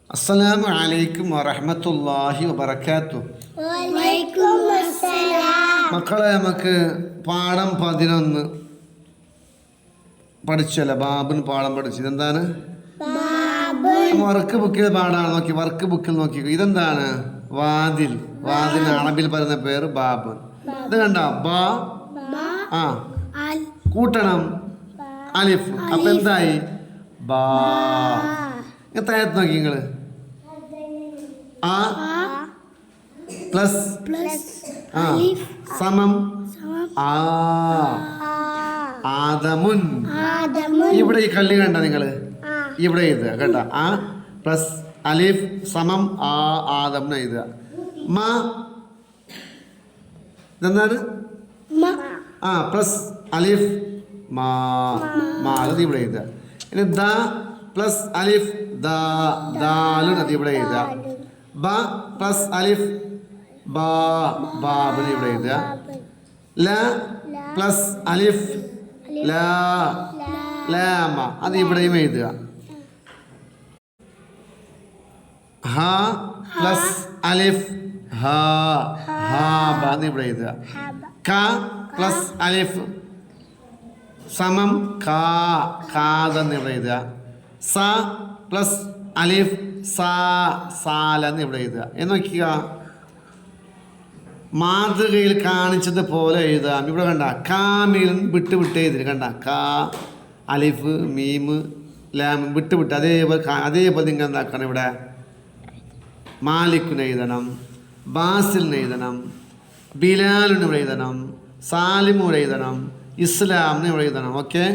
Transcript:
അസ്സലാമു അലൈക്കും വറഹ്മത്തുള്ളാഹി വബറകാതുഹു. മക്കളെ, നമുക്ക് പാഠം 11 പഠിച്ചല്ലോ. ബാബുൻ പാഠം പഠിച്ചു. ഇതെന്താണ്? വർക്ക് ബുക്കിൽ പാടാണ്. നോക്കി, വർക്ക് ബുക്കിൽ നോക്കി. ഇതെന്താണ്? വാതിൽ. വാതിൽ അറബിയിൽ പറയുന്ന പേര് ബാബുൻ. ഇത് കണ്ട ബാ കൂട്ടണം അലിഫ്, അപ്പൊ എന്തായി? ബാ. താഴത്ത് നോക്കി നിങ്ങള്. ആ പ്ലസ് സമം ആ ആദമുൻ. ഇവിടെ ഈ കള്ളി കണ്ട നിങ്ങള്? ഇവിടെ എഴുതുക കേട്ടോ. ആ പ്ലസ് അലിഫ് സമം ആ ആദമുൻ എഴുതുക. മ ഇതെന്താണ്? പ്ലസ് അലിഫ് മാ അത് ഇവിടെ എഴുതുക. ഇനി ദ പ്ലസ് അലിഫ് ദാലുൻ അത് ഇവിടെ എഴുതുക. ബ പ്ലസ് അലിഫ് ബാബിന് ഇവിടെ എഴുതുക. ല പ്ലസ് അലിഫ് ലാമ അത് ഇവിടെയും എഴുതുക. ഹ പ്ലസ് അലിഫ് ഹാബ എന്ന് ഇവിടെ എഴുതുക. ക പ്ലസ് അലിഫ് സമം കാതെന്ന് ഇവിടെ എഴുതുക. സ പ്ലസ് അലിഫ് സാലെന്ന് ഇവിടെ എഴുതുക. എന്ന് നോക്കുക, മാതൃകയിൽ കാണിച്ചതുപോലെ എഴുതാം. ഇവിടെ കണ്ട കാമിൽ വിട്ട് എഴുതി കണ്ട. കാ അലിഫ് മീമ് ലാം വിട്ട് അതേപോലെ നിങ്ങൾ എന്താക്കണം? ഇവിടെ മാലിക്കിന് എഴുതണം, ബാസിലിന് എഴുതണം, ബിലാലിന് ഇവിടെ എഴുതണം, സാലിമൂടെ എഴുതണം, ഇസ്ലാമിന് ഇവിടെ എഴുതണം. ഓക്കെ.